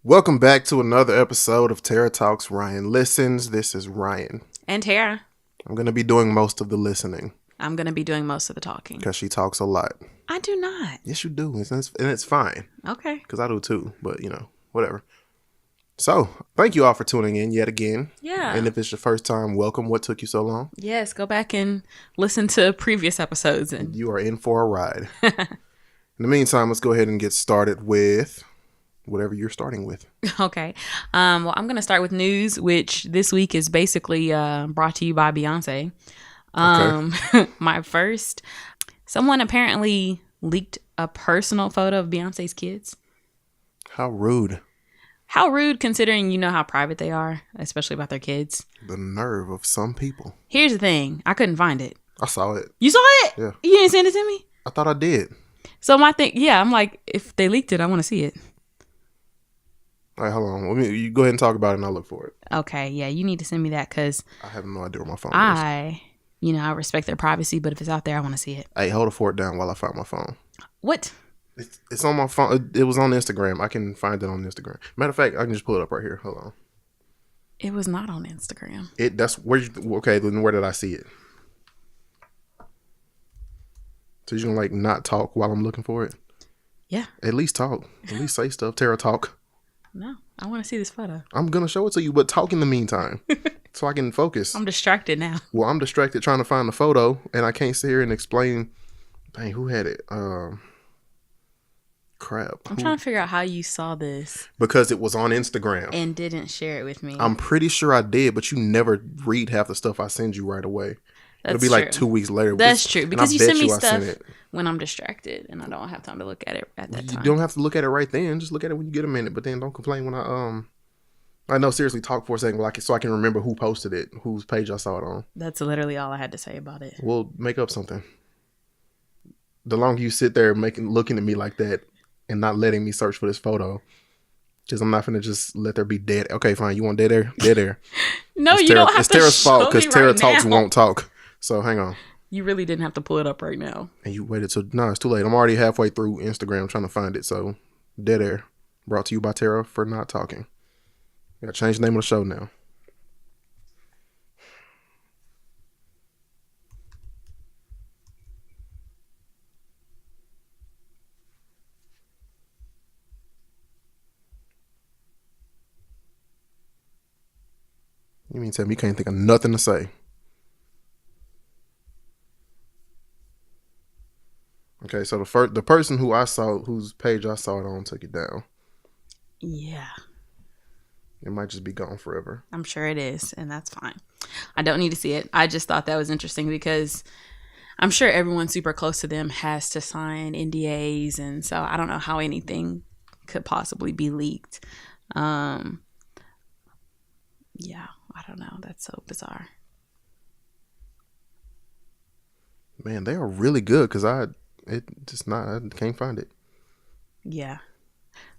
Welcome back to another episode of Tara Talks Ryan Listens. This is Ryan. And Tara. I'm going to be doing most of the listening. I'm going to be doing most of the talking. Because she talks a lot. I do not. Yes, you do. And it's fine. Okay. Because I do too. But, whatever. So, thank you all for tuning in yet again. Yeah. And if it's your first time, welcome. What took you so long? Yes, go back and listen to previous episodes. And you are in for a ride. In the meantime, let's go ahead and get started with whatever you're starting with. Okay. Well, I'm going to start with news, which this week is basically brought to you by Beyonce. My first. Someone apparently leaked a personal photo of Beyonce's kids. How rude. How rude, considering you know how private they are, especially about their kids. The nerve of some people. Here's the thing. I couldn't find it. I saw it. You saw it? Yeah. You didn't send it to me? I thought I did. So my thing, I'm like, if they leaked it, I want to see it. All right, hold on. You go ahead and talk about it and I'll look for it. Okay, yeah, you need to send me that because I have no idea where my phone is. I respect their privacy, but if it's out there, I want to see it. Hey, hold the fort down while I find my phone. What? It's on my phone. It was on Instagram. I can find it on Instagram. Matter of fact, I can just pull it up right here. Hold on. It was not on Instagram. Okay, then where did I see it? So you're going to not talk while I'm looking for it? Yeah. At least talk. At least say stuff. Tara, talk. No, I want to see this photo. I'm going to show it to you, but talk in the meantime so I can focus. I'm distracted now. Well, I'm distracted trying to find the photo and I can't sit here and explain. Dang, who had it? Crap. I'm trying to figure out how you saw this. Because it was on Instagram. And didn't share it with me. I'm pretty sure I did, but you never read half the stuff I send you right away. That's It'll be true. like 2 weeks later. That's true. Because you send me stuff when I'm distracted and I don't have time to look at it at that time. You don't have to look at it right then. Just look at it when you get a minute. But then don't complain when I know, seriously, talk for a second so I can remember who posted it, whose page I saw it on. That's literally all I had to say about it. We'll make up something. The longer you sit there looking at me like that and not letting me search for this photo, because I'm not going to just let there be dead. Okay, fine. You want dead air? Dead air. No, you don't have to. It's Tara's fault because Tara talks won't talk. So hang on. You really didn't have to pull it up right now. And you waited till no, it's too late. I'm already halfway through Instagram trying to find it. So dead air. Brought to you by Tara for not talking. Gotta change the name of the show now. You mean tell me you can't think of nothing to say? Okay, so the person whose page I saw it on, took it down. Yeah. It might just be gone forever. I'm sure it is, and that's fine. I don't need to see it. I just thought that was interesting because I'm sure everyone super close to them has to sign NDAs, and so I don't know how anything could possibly be leaked. Yeah, I don't know. That's so bizarre. Man, they are really good because I can't find it. Yeah.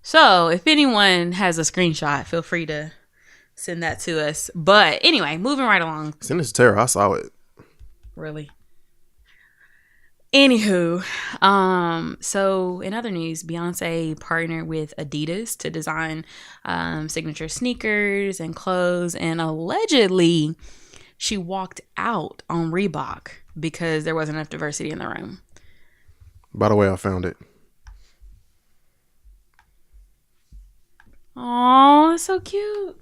So if anyone has a screenshot, feel free to send that to us. But anyway, moving right along. Send it to Tara. I saw it. Really? Anywho, so in other news, Beyonce partnered with Adidas to design signature sneakers and clothes, and allegedly she walked out on Reebok because there wasn't enough diversity in the room. By the way, I found it. Oh, it's so cute.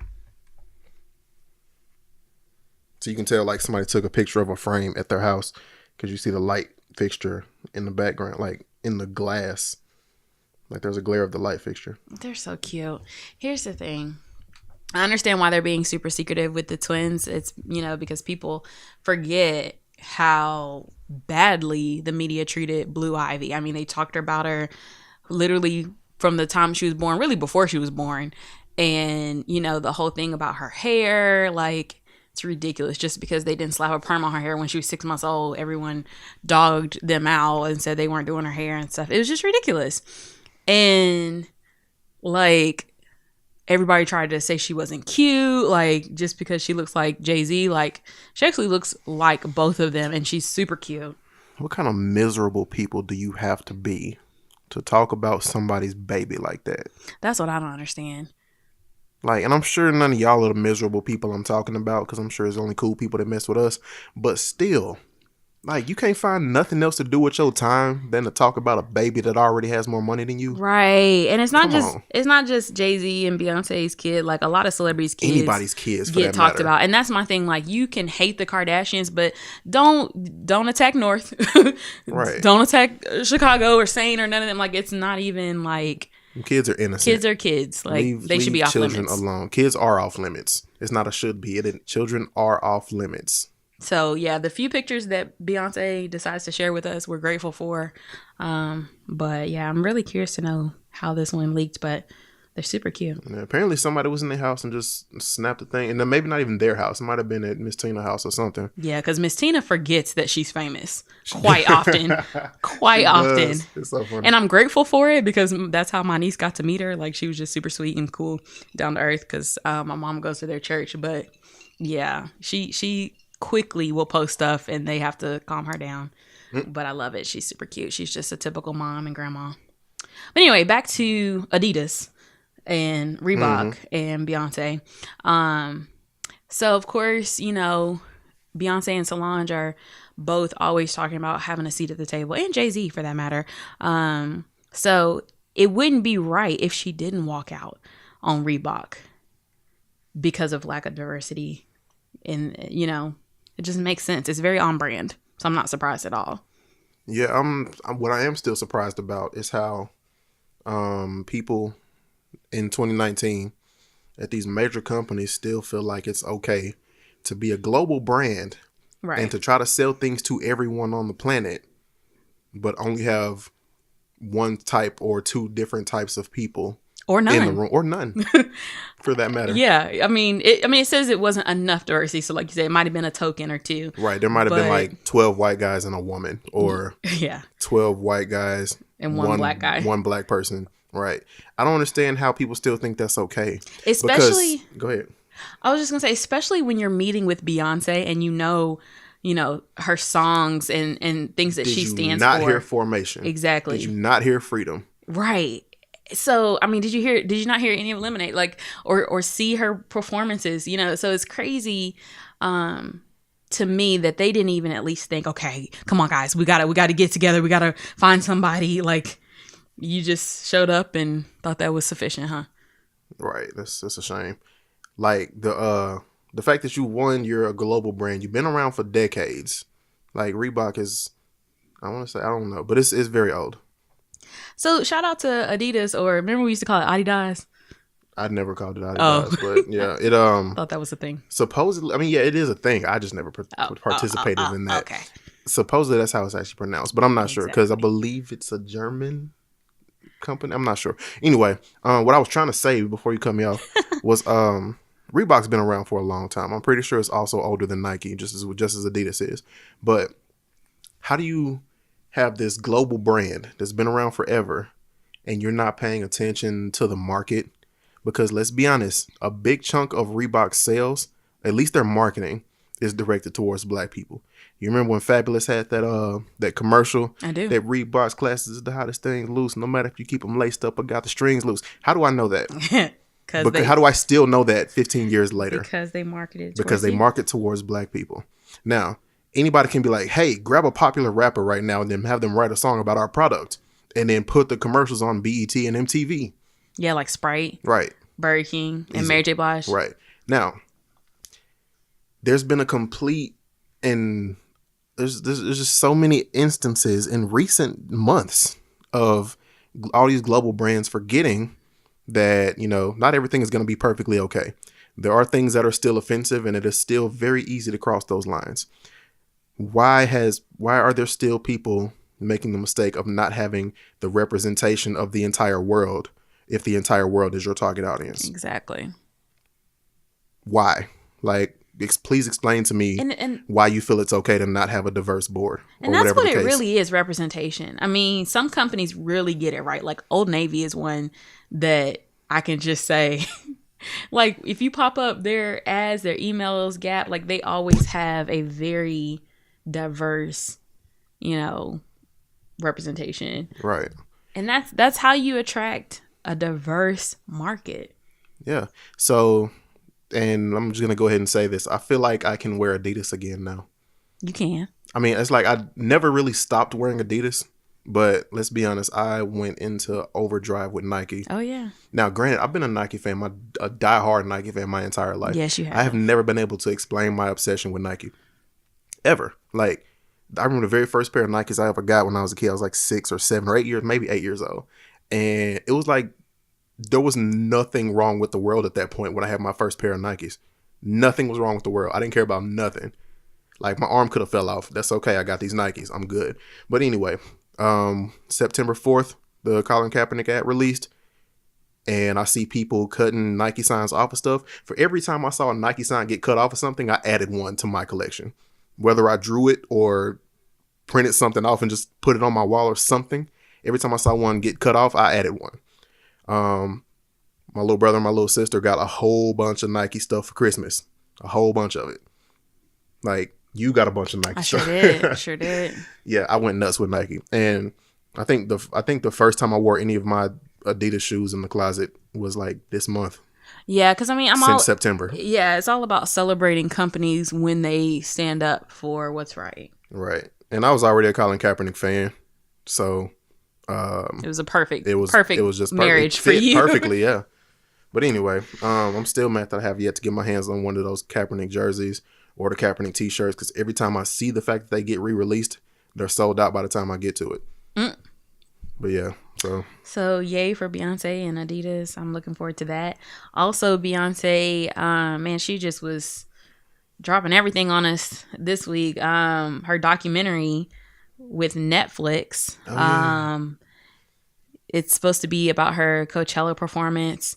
So you can tell somebody took a picture of a frame at their house because you see the light fixture in the background, in the glass. There's a glare of the light fixture. They're so cute. Here's the thing. I understand why they're being super secretive with the twins. It's, because people forget how badly the media treated Blue Ivy. I mean, they talked about her literally from the time she was born, really before she was born. And, the whole thing about her hair, it's ridiculous. Just because they didn't slap a perm on her hair when she was 6 months old, everyone dogged them out and said they weren't doing her hair and stuff. It was just ridiculous. And everybody tried to say she wasn't cute, just because she looks like Jay-Z. She actually looks like both of them, and she's super cute. What kind of miserable people do you have to be to talk about somebody's baby like that? That's what I don't understand. Like, and I'm sure none of y'all are the miserable people I'm talking about, because I'm sure it's only cool people that mess with us. But still, like, you can't find nothing else to do with your time than to talk about a baby that already has more money than you. Right. And Come on. it's not just Jay-Z and Beyonce's kid. Like a lot of celebrities' kids Anybody's kids, for get that talked matter. about. And that's my thing. Like you can hate the Kardashians, but don't attack North. Right. Don't attack Chicago or Saint or none of them. Like it's not even like Kids are innocent. kids are kids. Like they should be off children limits. alone. Kids are off limits. It's not a should be. Children are off limits. So yeah, the few pictures that Beyonce decides to share with us, we're grateful for. But yeah, I'm really curious to know how this one leaked, but they're super cute. And apparently somebody was in their house and just snapped the thing. And then maybe not even their house. It might have been at Miss Tina's house or something. Yeah, because Miss Tina forgets that she's famous quite often. Quite often. It's so funny. And I'm grateful for it because that's how my niece got to meet her. Like she was just super sweet and cool, down to earth, because my mom goes to their church. But yeah, she quickly will post stuff and they have to calm her down. But I love it. She's super cute. She's just a typical mom and grandma. But anyway, back to Adidas and Reebok and Beyonce. So of course, you know, Beyonce and Solange are both always talking about having a seat at the table, and Jay-Z for that matter. So it wouldn't be right if she didn't walk out on Reebok because of lack of diversity. And, you know, it just makes sense. It's very on brand. So I'm not surprised at all. Yeah, what I am still surprised about is how people in 2019 at these major companies still feel like it's okay to be a global brand, Right. and to try to sell things to everyone on the planet, but only have one type or two different types of people Or none. in the room, or none for that matter. Yeah, I mean, it says it wasn't enough diversity. So, like you said, it might have been a token or two. Right. There might have been like 12 white guys and a woman, or Yeah, 12 white guys and one black guy. one black person. Right. I don't understand how people still think that's okay. Especially, Go ahead. I was just gonna say, especially when you're meeting with Beyonce and you know her songs and things that she stands Not for. hear Formation. Exactly. Did you not hear Freedom? Right. So, I mean, did you not hear any of Lemonade? Like, or see her performances, you know? So it's crazy to me that they didn't even at least think, okay, come on guys, we gotta get together. We gotta find somebody. Like, you just showed up and thought that was sufficient, huh? Right. That's a shame. Like the fact that you're a global brand. You've been around for decades. Like Reebok is, I want to say, I don't know, but it's very old. So shout out to Adidas, or remember we used to call it Adidas? I'd never called it Adidas, Oh. but yeah, it Thought that was a thing. supposedly, I mean, yeah, it is a thing. I just never participated in that. Okay. Supposedly that's how it's actually pronounced, but I'm not sure because I Exactly. believe it's a German company. I'm not sure. Anyway, what I was trying to say before you cut me off was Reebok's been around for a long time. I'm pretty sure it's also older than Nike, just as Adidas is. But how do you have this global brand that's been around forever and you're not paying attention to the market? Because let's be honest, a big chunk of Reebok's sales, at least their marketing, is directed towards black people. You remember when Fabulous had that commercial? I do. That Reebok's classes is the hottest thing loose, no matter if you keep them laced up or got the strings loose. How do I know that? How do I still know that 15 years later? Because they marketed. Because they market towards black people. Now, anybody can be like, hey, grab a popular rapper right now and then have them write a song about our product and then put the commercials on BET and MTV. Yeah, like Sprite. Right. Burger King and Mary J. Blige. Right. Now, there's been a complete, and there's just so many instances in recent months of all these global brands forgetting that, not everything is going to be perfectly okay. There are things that are still offensive, and it is still very easy to cross those lines. Why are there still people making the mistake of not having the representation of the entire world if the entire world is your target audience? Exactly. Why? Like, please explain to me and why you feel it's okay to not have a diverse board. And that's what it really is, representation. I mean, some companies really get it right. Like Old Navy is one that I can just say, like, if you pop up their ads, their emails, Gap, like they always have a very diverse, representation. Right. And that's how you attract a diverse market. Yeah. So, and I'm just gonna go ahead and say this. I feel like I can wear Adidas again now. You can. I mean, it's like I never really stopped wearing Adidas, but let's be honest, I went into overdrive with Nike. Oh yeah. Now, granted, I've been a Nike fan, a diehard Nike fan my entire life. Yes, you I have have. never been able to explain my obsession with Nike ever. Like, I remember the very first pair of Nikes I ever got when I was a kid. I was like 6 or 7 or 8 years, maybe 8 years old, and it was like there was nothing wrong with the world at that point when I had my first pair of Nikes. Nothing was wrong with the world. I didn't care about nothing. Like, my arm could have fell off. That's okay. I got these Nikes. I'm good. But anyway, September 4th, the Colin Kaepernick ad released. And I see people cutting Nike signs off of stuff. For every time I saw a Nike sign get cut off of something, I added one to my collection. Whether I drew it or printed something off and just put it on my wall or something. Every time I saw one get cut off, I added one. My little brother and my little sister got a whole bunch of Nike stuff for Christmas. A whole bunch of it. Like, you got a bunch of Nike I stuff. sure did. I sure did. Yeah, I went nuts with Nike. And I think the first time I wore any of my Adidas shoes in the closet was like this month. Yeah, because I mean, since September. Yeah, it's all about celebrating companies when they stand up for what's right. Right. And I was already a Colin Kaepernick fan. So it was a perfect just marriage it for fit you. perfectly, yeah. But anyway, I'm still mad that I have yet to get my hands on one of those Kaepernick jerseys or the Kaepernick t-shirts, because every time I see the fact that they get re-released, they're sold out by the time I get to it. But yeah, so yay for Beyonce and Adidas. I'm looking forward to that. Also, Beyonce, man, she just was dropping everything on us this week. Her documentary with Netflix. Oh, yeah. It's supposed to be about her Coachella performance,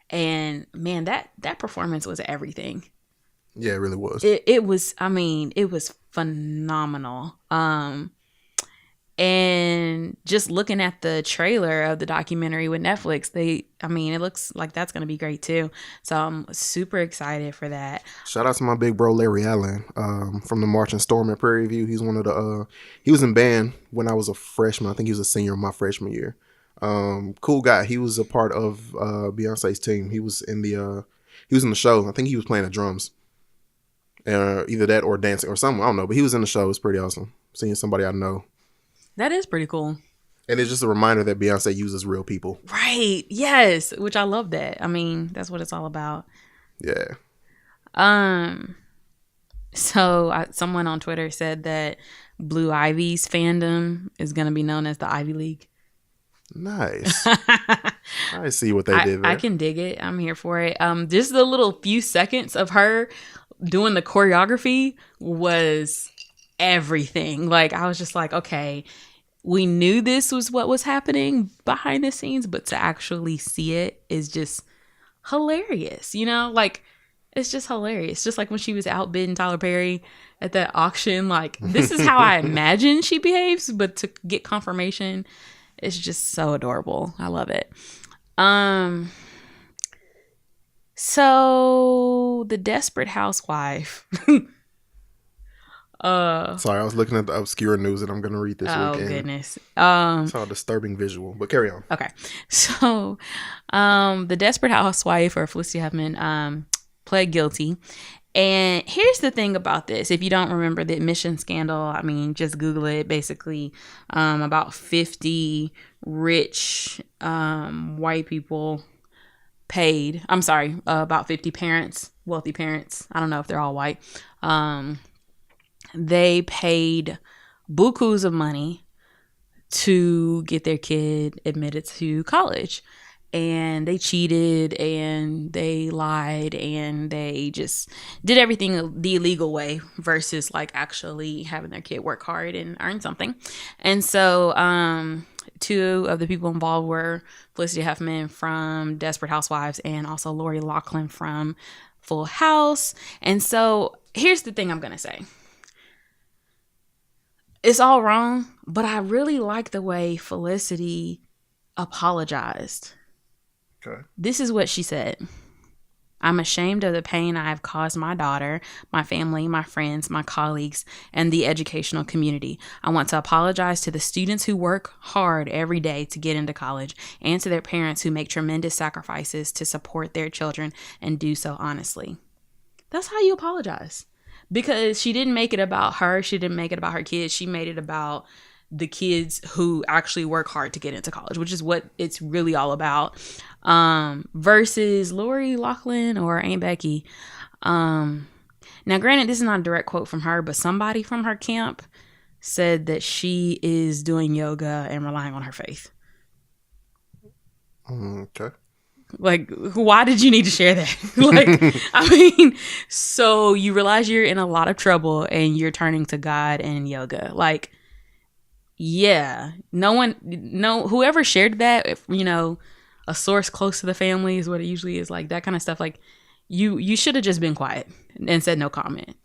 and man, that performance was everything. Yeah, it really was. It was. I mean, it was phenomenal. And just looking at the trailer of the documentary with Netflix, it looks like that's going to be great too. So I'm super excited for that. Shout out to my big bro, Larry Allen, from the Marching Storm at Prairie View. He's one of the, he was in band when I was a freshman. I think he was a senior my freshman year. Cool guy. He was a part of, Beyonce's team. He was in the show. I think he was playing the drums. Either that or dancing or something. I don't know, but he was in the show. It was pretty awesome. Seeing somebody I know. That is pretty cool. And it's just a reminder that Beyonce uses real people. Right. Yes. Which I love that. I mean, that's what it's all about. Yeah. So someone on Twitter said that Blue Ivy's fandom is going to be known as the Ivy League. Nice. I see what they did there. I can dig it. I'm here for it. Just the little few seconds of her doing the choreography was everything. Like, I was just like, okay, we knew this was what was happening behind the scenes, but to actually see it is just hilarious, like, it's just hilarious. Just like when she was outbidding Tyler Perry at that auction, like, this is how I imagine she behaves, but to get confirmation, it's just so adorable. I love it. So the Desperate Housewife. Sorry, I was looking at the obscure news that I'm going to read this weekend. Oh, goodness. It's all disturbing visual, but carry on. Okay. So, the Desperate Housewife, or Felicity Huffman, pled guilty. And here's the thing about this. If you don't remember the admission scandal, I mean, just Google it. Basically, about 50 rich white people paid. I'm sorry, about 50 parents, wealthy parents. I don't know if they're all white. They paid bukus of money to get their kid admitted to college. And they cheated and they lied and they just did everything the illegal way versus like actually having their kid work hard and earn something. And so two of the people involved were Felicity Huffman from Desperate Housewives and also Lori Loughlin from Full House. And so here's the thing I'm going to say. It's all wrong, but I really like the way Felicity apologized. Okay. This is what she said. I'm ashamed of the pain I have caused my daughter, my family, my friends, my colleagues, and the educational community. I want to apologize to the students who work hard every day to get into college and to their parents who make tremendous sacrifices to support their children and do so honestly. That's how you apologize. Because she didn't make it about her. She didn't make it about her kids. She made it about the kids who actually work hard to get into college, which is what it's really all about. Versus Lori Loughlin or Aunt Becky. Now, granted, this is not a direct quote from her, but somebody from her camp said that she is doing yoga and relying on her faith. Okay. Like, why did you need to share that? Like, I mean, so you realize you're in a lot of trouble and you're turning to God and yoga. Like, yeah, whoever shared that, if, you know, a source close to the family is what it usually is, like that kind of stuff. Like, you should have just been quiet and said no comment.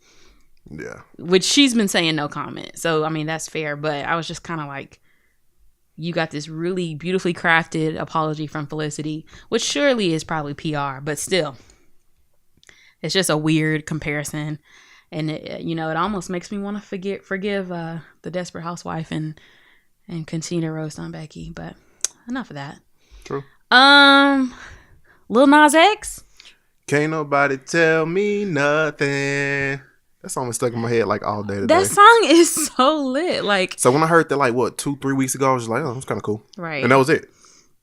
Yeah. Which she's been saying no comment. So, I mean, that's fair. But I was just kind of like, you got this really beautifully crafted apology from Felicity, which surely is probably PR, but still, it's just a weird comparison. And, it, you know, it almost makes me want to forgive the Desperate Housewife and continue to roast on Becky. But enough of that. True. Lil Nas X. Can't nobody tell me nothing. That song was stuck in my head like all day today. That song is so lit. Like, so when I heard that, like, what, 2-3 weeks ago, I was just like, oh, it's kind of cool. Right. And that was it.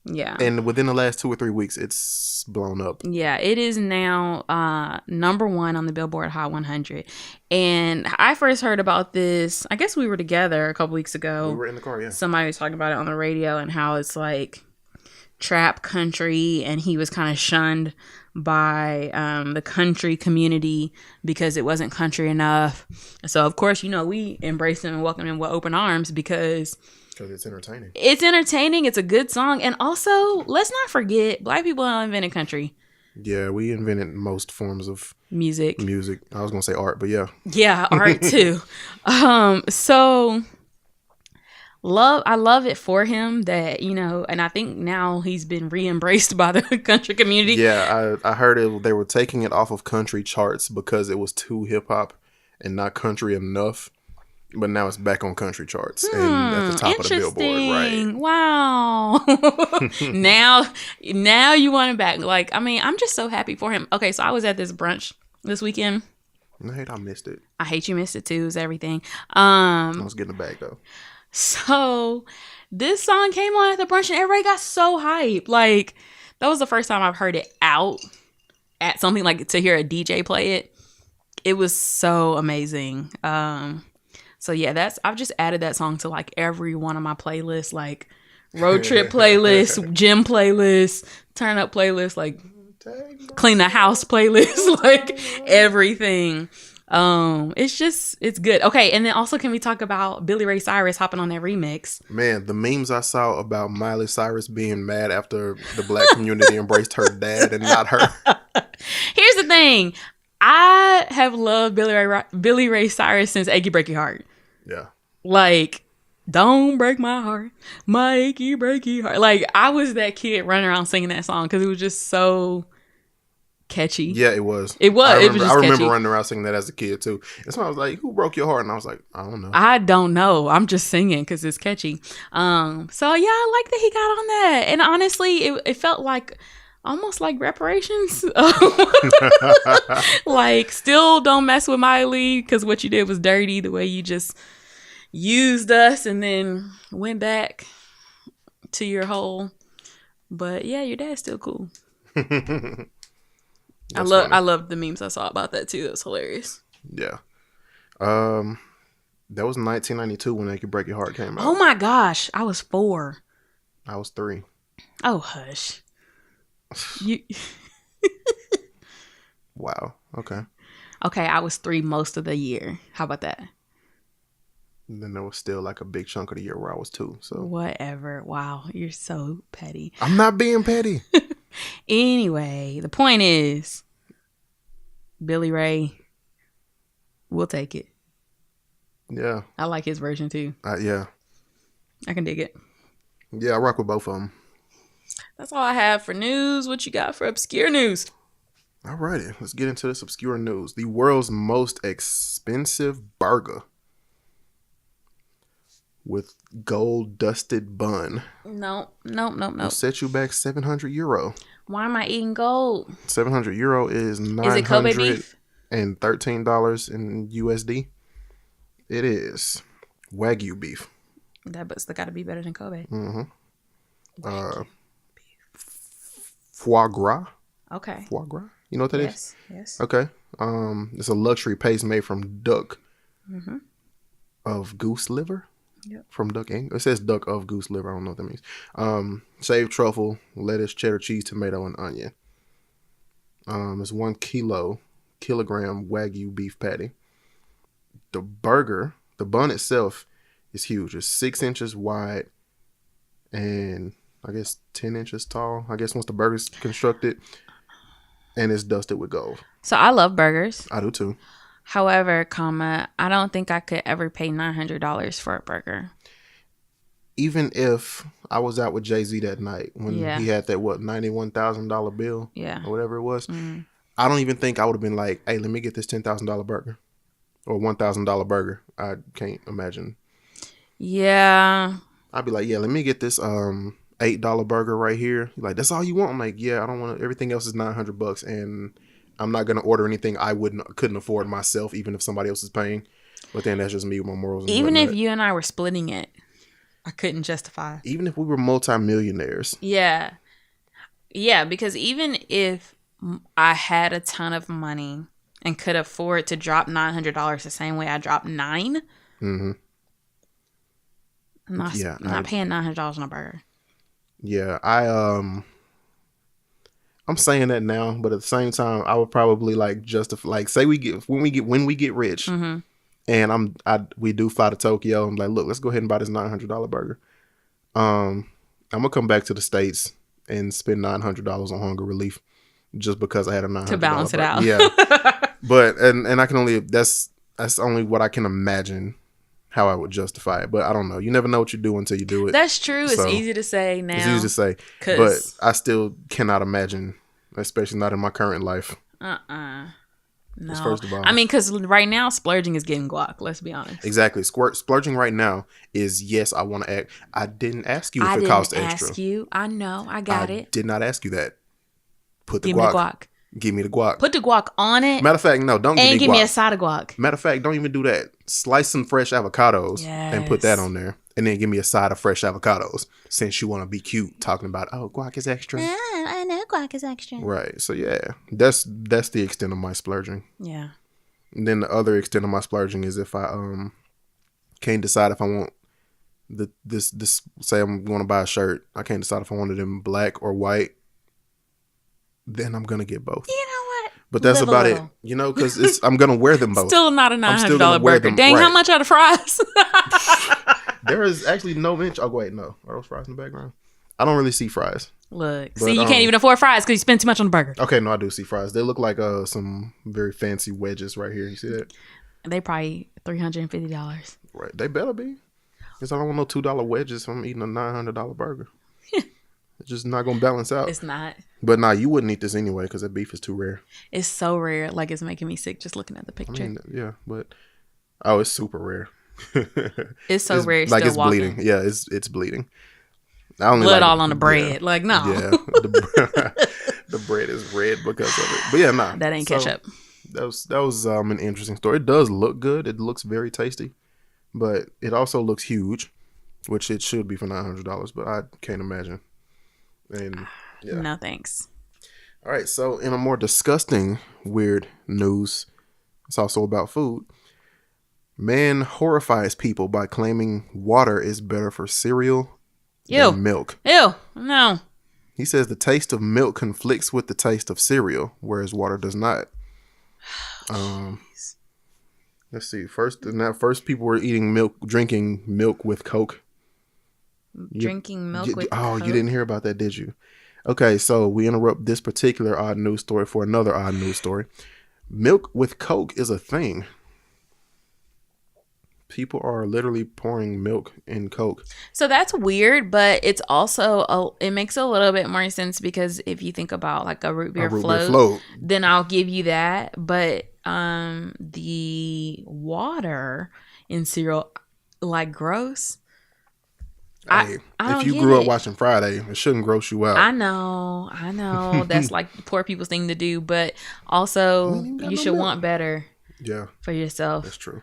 Yeah. And within the last 2 or 3 weeks, it's blown up. Yeah, it is now number 1 on the Billboard Hot 100. And I first heard about this, I guess we were together a couple weeks ago. We were in the car, yeah. Somebody was talking about it on the radio and how it's like trap country, and he was kind of shunned by the country community because it wasn't country enough. So of course, you know, we embraced him and welcomed him with open arms because it's entertaining. It's entertaining. It's a good song. And also, let's not forget, Black people invented country. Yeah, we invented most forms of music. I was gonna say art, but yeah. Yeah, art too. So I love it for him that, you know, and I think now he's been re-embraced by the country community. Yeah, I heard they were taking it off of country charts because it was too hip hop and not country enough. But now it's back on country charts and at the top of the Billboard, right? Wow. now you want it back. Like, I mean, I'm just so happy for him. Okay, so I was at this brunch this weekend. I missed it. I hate you missed it too. Is everything. I was getting it back though. So this song came on at the brunch and everybody got so hyped. Like, that was the first time I've heard it out at something, like to hear a DJ play it. It was so amazing. So yeah, I've just added that song to like every one of my playlists, like road trip playlists, gym playlists, turn up playlists, like clean the house playlists, like everything. It's good. Okay, and then also, can we talk about Billy Ray Cyrus hopping on that remix? Man, the memes I saw about Miley Cyrus being mad after the Black community embraced her dad and not her. Here's the thing. I have loved Billy Ray Cyrus since Achy Breaky Heart. Yeah. Like, don't break my heart, my achy breaky heart. Like, I was that kid running around singing that song because it was just so catchy. Yeah, it was. It was. I remember running around singing that as a kid too. And so I was like, "Who broke your heart?" And I was like, "I don't know. I don't know. I'm just singing because it's catchy." So yeah, I like that he got on that. And honestly, it felt like almost like reparations. Like, still don't mess with Miley because what you did was dirty. The way you just used us and then went back to your hole. But yeah, your dad's still cool. I love the memes I saw about that too. That was hilarious. Yeah. That was 1992 when Achy Break Your Heart came out. Oh my gosh, I was 4. I was 3. Oh hush. You. Wow. Okay. Okay, I was 3 most of the year. How about that? And then there was still like a big chunk of the year where I was 2. So whatever. Wow, you're so petty. I'm not being petty. Anyway, the point is, Billy Ray, we'll take it. Yeah. I like his version too. Yeah. I can dig it. Yeah, I rock with both of them. That's all I have for news. What you got for obscure news? Alrighty, let's get into this obscure news. The world's most expensive burger with gold dusted bun No. will set you back €700. Why am I eating gold? €700 is Is it Kobe beef? $913 in USD. It is Wagyu beef. That but's got to be better than Kobe. Foie gras. Okay. Foie gras. You know what that is? Yes. Okay. It's a luxury paste made from duck of goose liver. Yep. From duck and it says duck of goose liver. I don't know what that means. Shaved truffle, lettuce, cheddar cheese, tomato, and onion. It's 1 kilogram Wagyu beef patty. The bun itself is huge. It's 6 inches wide and I guess 10 inches tall. I guess once the burger's constructed, and it's dusted with gold. So I love burgers. I do too. However, I don't think I could ever pay $900 for a burger. Even if I was out with Jay-Z that night when he had that $91,000 bill, or whatever it was, I don't even think I would have been like, "Hey, let me get this $10,000 burger or $1,000 burger." I can't imagine. Yeah, I'd be like, "Yeah, let me get this $8 burger right here." Like, that's all you want? I'm like, "Yeah, I don't want everything else is $900, and I'm not gonna order anything I couldn't afford myself, even if somebody else is paying." But then that's just me with my morals. And even whatnot. if you and I were splitting it, I couldn't justify. Even if we were multimillionaires. Yeah, because even if I had a ton of money and could afford to drop $900 the same way I dropped $9, I'm not paying $900 on a burger. Yeah, I'm saying that now, but at the same time, I would probably like justify, like, say when we get rich, and we do fly to Tokyo. I'm like, look, let's go ahead and buy this $900 burger. I'm gonna come back to the States and spend $900 on hunger relief just because I had a $900 to balance it out. Yeah, but and I can only that's only what I can imagine how I would justify it. But I don't know. You never know what you do until you do it. That's true. So, it's easy to say now. It's easy to say, but I still cannot imagine, especially not in my current life. No. First of all, I mean, because right now splurging is getting guac. Let's be honest. Exactly. Splurging right now is, yes, I want to act. I didn't ask you if it cost extra. I didn't ask you. I know. I got it. Did not ask you that. Give me the guac. Give me the guac. Put the guac on it. Matter of fact, no, don't give me guac. And give me a side of guac. Matter of fact, don't even do that. Slice some fresh avocados and put that on there. And then give me a side of fresh avocados, since you want to be cute talking about, oh, guac is extra. Yeah, I know guac is extra. Right. So, yeah, that's the extent of my splurging. Yeah. And then the other extent of my splurging is if I can't decide if I want this say I'm going to buy a shirt. I can't decide if I want it in black or white. Then I'm going to get both. You know what? But that's about it. You know, because I'm going to wear them both. Still not a $900 burger. Dang, right. How much are the fries? There is actually no mention. Oh, wait, no. Are those fries in the background? I don't really see fries. Look, but, see, you can't even afford fries because you spend too much on the burger. Okay, no, I do see fries. They look like some very fancy wedges right here. You see that? They probably $350. Right. They better be. Because I don't want no $2 wedges if I'm eating a $900 burger. It's just not going to balance out. It's not. But nah, you wouldn't eat this anyway because that beef is too rare. It's so rare. Like, it's making me sick just looking at the picture. I mean, yeah, but... Oh, it's super rare. It's so rare. Like, still it's walking. bleeding. Yeah, it's bleeding. I only blood like all on the bread. Yeah, like, no. Yeah. The bread is red because of it. But yeah, nah. That ain't ketchup. That was an interesting story. It does look good. It looks very tasty. But it also looks huge, which it should be for $900, but I can't imagine. And yeah. No thanks. All right, so in a more disgusting, weird news, it's also about food. Man horrifies people by claiming water is better for cereal than milk. Ew, no. He says the taste of milk conflicts with the taste of cereal, whereas water does not. Let's see. First people were drinking milk with Coke. Drinking milk with Coke? You didn't hear about that, did you? Okay, so we interrupt this particular odd news story for another odd news story. Milk with Coke is a thing. People are literally pouring milk in Coke. So that's weird, but it's also it makes a little bit more sense because if you think about like a root beer float, then I'll give you that. But the water in cereal, like, gross. Hey, if you grew up watching Friday, it shouldn't gross you out. I know. That's like poor people's thing to do, but also you should want better. Yeah, for yourself. That's true.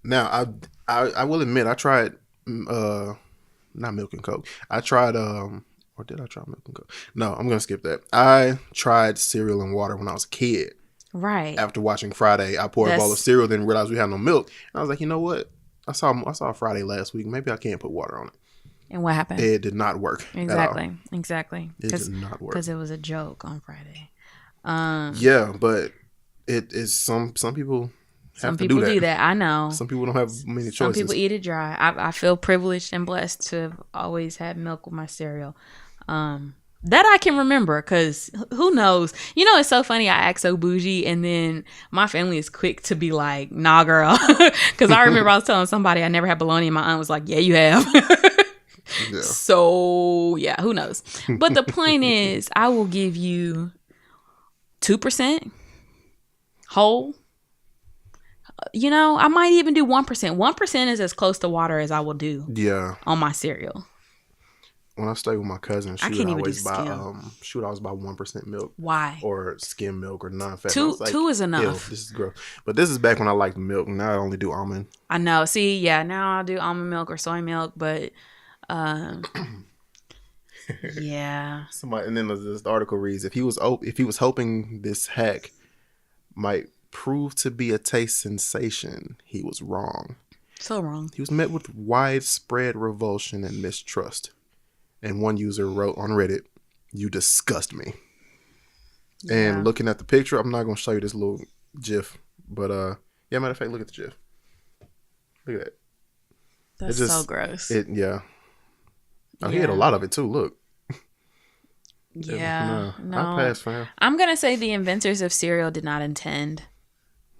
Now I will admit I tried not milk and Coke. I tried or did I try milk and Coke? No, I'm gonna skip that. I tried cereal and water when I was a kid. Right. After watching Friday, I poured a bowl of cereal, then realized we had no milk. And I was like, you know what? I saw Friday last week. Maybe I can't put water on it. And what happened? It did not work. Exactly. It did not work. Because it was a joke on Friday. Yeah, but it is some people have to do that. Some people do that. I know. Some people don't have many choices. Some people eat it dry. I feel privileged and blessed to have always had milk with my cereal. That I can remember, because who knows? You know, it's so funny. I act so bougie, and then my family is quick to be like, nah, girl. Because I remember I was telling somebody I never had bologna, and my aunt was like, yeah, you have. Yeah. So, yeah, who knows? But the point is, I will give you 2% whole. You know, I might even do 1%. 1% is as close to water as I will do. Yeah. On my cereal. When I stay with my cousin, she would always buy 1% milk. Why? Or skim milk or non-fat. Two is enough. Ew, this is gross. But this is back when I liked milk. Now I only do almond. I know. See, yeah, now I do almond milk or soy milk, but yeah. Somebody, and then this article reads, if he was hoping this hack might prove to be a taste sensation, he was wrong. So wrong. He was met with widespread revulsion and mistrust. And one user wrote on Reddit, "You disgust me." Yeah. And looking at the picture, I'm not going to show you this little GIF, but yeah, matter of fact, look at the GIF. Look at that. That's so gross. Yeah. Oh, he had a lot of it too. Look. Yeah. No. I passed, fam. I'm going to say the inventors of cereal did not intend.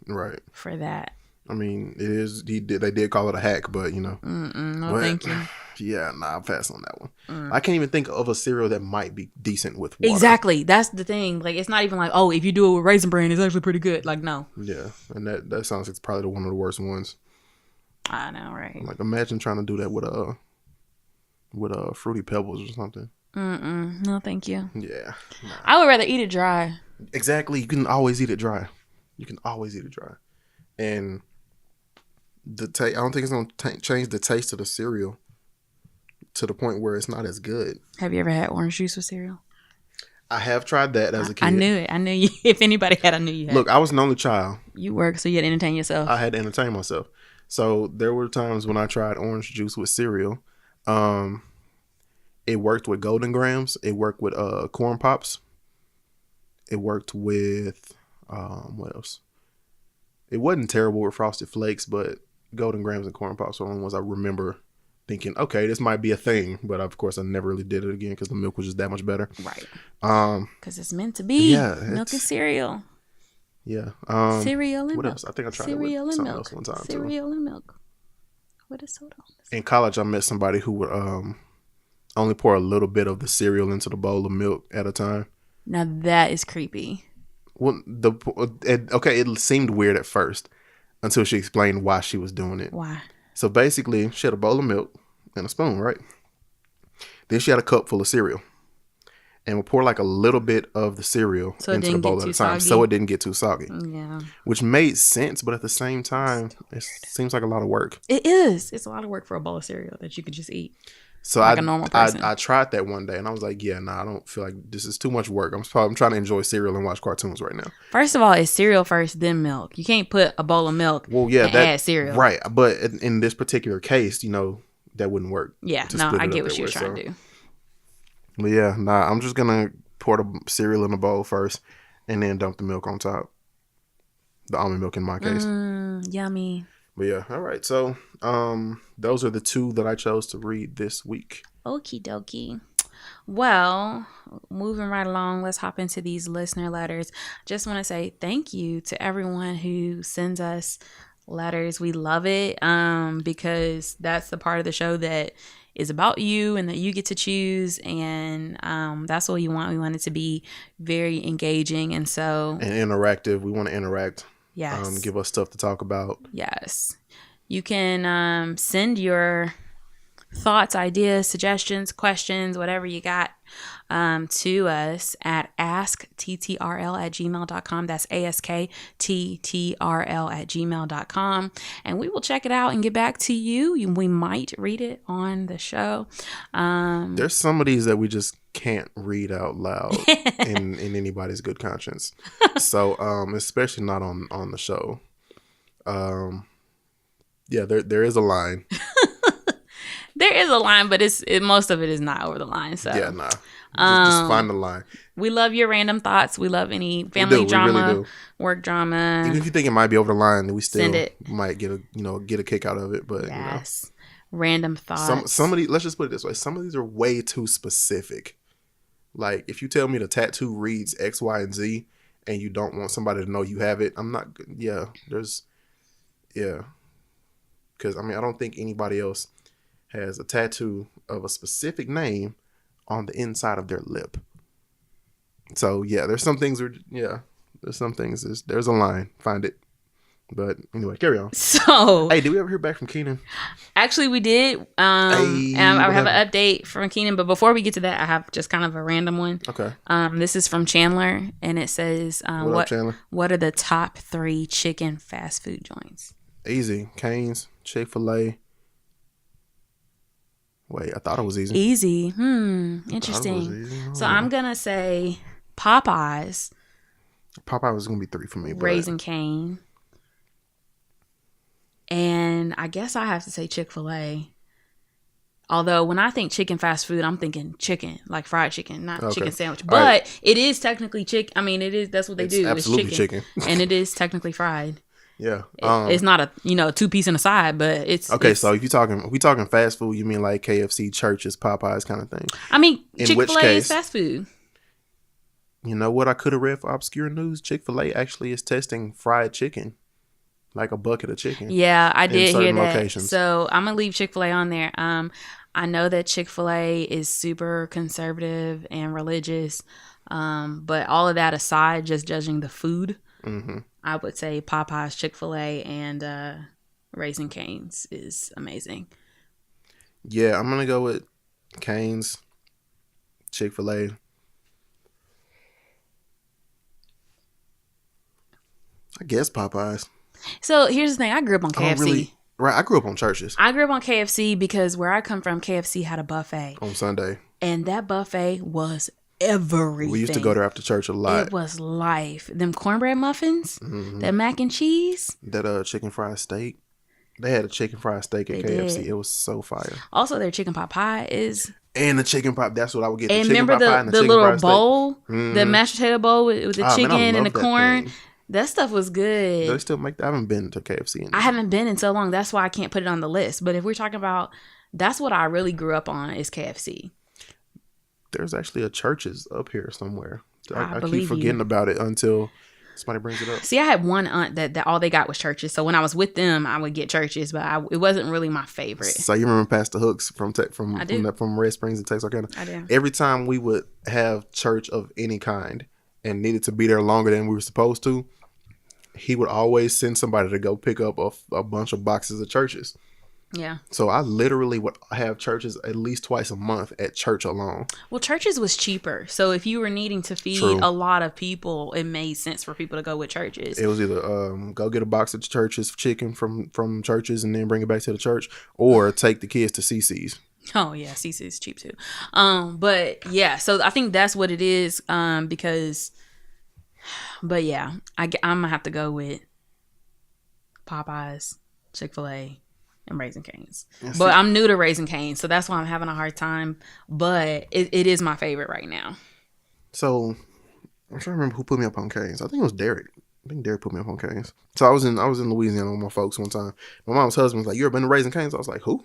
Right. For that. I mean, it is. They did call it a hack, but you know. No, thank you. Yeah, I'll pass on that one. I can't even think of a cereal that might be decent with water. Exactly. That's the thing. Like, it's not even like, oh, if you do it with Raisin Bran, it's actually pretty good. Like, no. Yeah, and that sounds like it's probably one of the worst ones. I know, right? Like, imagine trying to do that with Fruity Pebbles or something. No, thank you. Yeah. Nah. I would rather eat it dry. Exactly. You can always eat it dry. And I don't think it's going to change the taste of the cereal to the point where it's not as good. Have you ever had orange juice with cereal? I have tried that as a kid. I knew it. I knew you. If anybody had, I knew you had. Look, I was an only child. You work, so you had to entertain yourself. I had to entertain myself. So there were times when I tried orange juice with cereal. It worked with Golden Grams. It worked with Corn Pops. It worked with what else? It wasn't terrible with Frosted Flakes, but Golden Grams and Corn Pops were the only ones I remember thinking, okay, this might be a thing. But of course, I never really did it again because the milk was just that much better. Right. Because it's meant to be. Yeah. Milk and cereal. Yeah. Cereal and what milk. Else? I think I tried cereal it with something else one time cereal and milk. What is soda? In college, I met somebody who would only pour a little bit of the cereal into the bowl of milk at a time. Now that is creepy. Well, it seemed weird at first until she explained why she was doing it. Why? So basically, she had a bowl of milk and a spoon, right? Then she had a cup full of cereal. And would pour like a little bit of the cereal into the bowl at a time so it didn't get too soggy. Yeah. Which made sense, but at the same time, it seems like a lot of work. It is. It's a lot of work for a bowl of cereal that you could just eat. So like a normal person. I tried that one day and I was like, yeah, I don't feel like this is too much work. I'm trying to enjoy cereal and watch cartoons right now. First of all, it's cereal first, then milk. You can't put a bowl of milk and add cereal. Right. But in this particular case, that wouldn't work. Yeah, no, I get what you're trying to do. But yeah, I'm just going to pour the cereal in the bowl first and then dump the milk on top. The almond milk in my case. Yummy. But yeah, all right. So those are the two that I chose to read this week. Okie dokie. Well, moving right along, let's hop into these listener letters. Just want to say thank you to everyone who sends us letters. We love it because that's the part of the show that is about you and that you get to choose, and that's what you want. We want it to be very engaging, and so and interactive. We want to interact. Yes. Give us stuff to talk about. Yes. You can send your thoughts, ideas, suggestions, questions, whatever you got to us at askttr@gmail.com. That's askttr@gmail.com. And we will check it out and get back to you. We might read it on the show. There's some of these that we just can't read out loud in anybody's good conscience. So, especially not on the show. Yeah, there is a line. There is a line, but most of it is not over the line. So yeah, nah. Just find the line. We love your random thoughts. We love any family drama, really work drama. Even if you think it might be over the line, we still Send it. might get a kick out of it. But yes, random thoughts. Some of these, let's just put it this way: some of these are way too specific. Like if you tell me the tattoo reads X, Y, and Z, and you don't want somebody to know you have it, I'm not. Yeah, because I don't think anybody else has a tattoo of a specific name on the inside of their lip. So yeah, there's some things there's a line. Find it. But anyway, carry on. So hey, did we ever hear back from Keenan? Actually we did. And I have an update from Keenan, but before we get to that, I have just kind of a random one. Okay. This is from Chandler, and it says What up, Chandler? What are the top 3 chicken fast food joints? Easy. Cane's, Chick-fil-A. Wait, I thought it was easy. Easy. Interesting. So I'm going to say Popeyes. Popeye was going to be 3 for me. Raising Cane. And I guess I have to say Chick-fil-A. Although when I think chicken fast food, I'm thinking chicken, like fried chicken, not chicken sandwich. But right. It is technically chicken. I mean, it is. That's what they do. Absolutely it's chicken. And it is technically fried. Yeah, it's not a 2-piece and a side, but it's okay. So if we talking fast food, you mean like KFC, Church's, Popeyes kind of thing? I mean, Chick-fil-A is fast food. You know what I could have read for obscure news? Chick-fil-A actually is testing fried chicken, like a bucket of chicken. Yeah, I did hear that. Locations. So I'm gonna leave Chick-fil-A on there. I know that Chick-fil-A is super conservative and religious, but all of that aside, just judging the food. Mm-hmm. I would say Popeyes, Chick-fil-A, and Raising Cane's is amazing. Yeah, I'm going to go with Cane's, Chick-fil-A. I guess Popeyes. So here's the thing. I grew up on KFC. I grew up on Church's. I grew up on KFC because where I come from, KFC had a buffet. On Sunday. And that buffet was everything. We used to go there after church a lot. It was life. Them cornbread muffins, that mac and cheese, that chicken fried steak. They had a chicken fried steak at KFC. It was so fire. Also, their chicken pot pie is. And the chicken pot. That's what I would get. And remember the little bowl, the mashed potato bowl with the chicken and the corn. That stuff was good. Do they still make that? I haven't been to KFC. I haven't been in so long. That's why I can't put it on the list. But if we're talking about, that's what I really grew up on is KFC. There's actually a Church's up here somewhere. I keep forgetting about it until somebody brings it up. See, I had one aunt that all they got was Church's. So when I was with them, I would get Church's, but it wasn't really my favorite. So you remember Pastor Hooks from Red Springs in Texarkana? I do. Every time we would have church of any kind and needed to be there longer than we were supposed to, he would always send somebody to go pick up a bunch of boxes of Church's. Yeah. So I literally would have Church's at least twice a month at church alone. Well, Church's was cheaper. So if you were needing to feed a lot of people, it made sense for people to go with Church's. It was either go get a box of Church's chicken from Church's and then bring it back to the church, or take the kids to CC's. Oh yeah, CC's cheap too. But yeah, so I think that's what it is. But yeah, I'm gonna have to go with Popeyes, Chick-fil-A, and Raising Cane's. But I'm new to Raising Cane's, so that's why I'm having a hard time. But it is my favorite right now. So I'm trying to remember who put me up on Cane's. I think it was Derek. I think Derek put me up on Cane's. So I was in Louisiana with my folks one time. My mom's husband was like, "You ever been to Raising Cane's?" I was like, "Who?"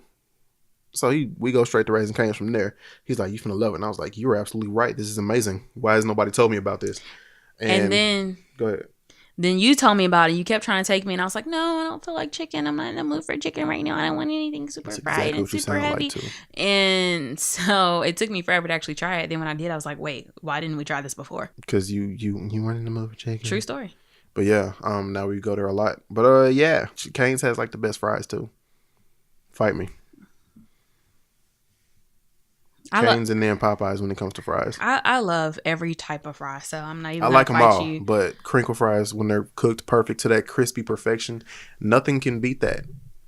So we go straight to Raising Cane's from there. He's like, "You finna love it." And I was like, "You're absolutely right. This is amazing. Why has nobody told me about this?" And then go ahead. Then you told me about it. You kept trying to take me, and I was like, no, I don't feel like chicken. I'm not in the mood for chicken right now. I don't want anything super fried and super heavy. Like and so it took me forever to actually try it. Then when I did, I was like, wait, why didn't we try this before? Because you weren't in the mood for chicken. True story. But yeah, now we go there a lot. But yeah, Cane's has like the best fries too. Fight me. Cane's and then Popeyes when it comes to fries. I love every type of fry, so I'm not even. I like them all, but crinkle fries when they're cooked perfect to that crispy perfection, nothing can beat that.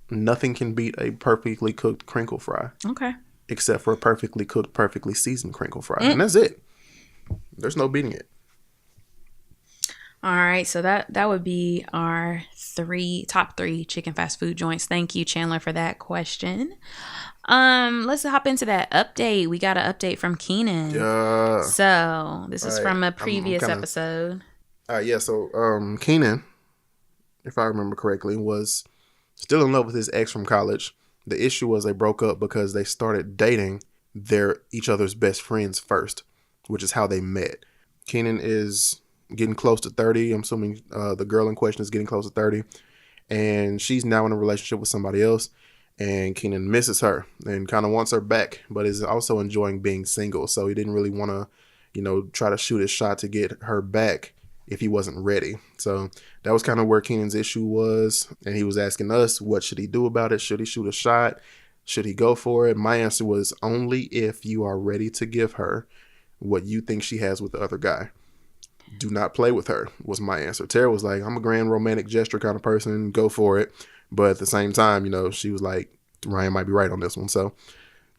Nothing can beat a perfectly cooked crinkle fry. Okay. Except for a perfectly cooked, perfectly seasoned crinkle fry, and that's it. There's no beating it. All right, so that would be our top three chicken fast food joints. Thank you, Chandler, for that question. Let's hop into that update. We got an update from Keenan. Yeah. So this is from a previous episode. Yeah. So Keenan, if I remember correctly, was still in love with his ex from college. The issue was they broke up because they started dating each other's best friends first, which is how they met. Keenan is getting close to 30. I'm assuming the girl in question is getting close to 30, and she's now in a relationship with somebody else. And Keenan misses her and kind of wants her back, but is also enjoying being single. So he didn't really want to, try to shoot his shot to get her back if he wasn't ready. So that was kind of where Keenan's issue was. And he was asking us, what should he do about it? Should he shoot a shot? Should he go for it? My answer was only if you are ready to give her what you think she has with the other guy. Do not play with her, was my answer. Tara was like, I'm a grand romantic gesture kind of person. Go for it. But at the same time, she was like, Ryan might be right on this one. So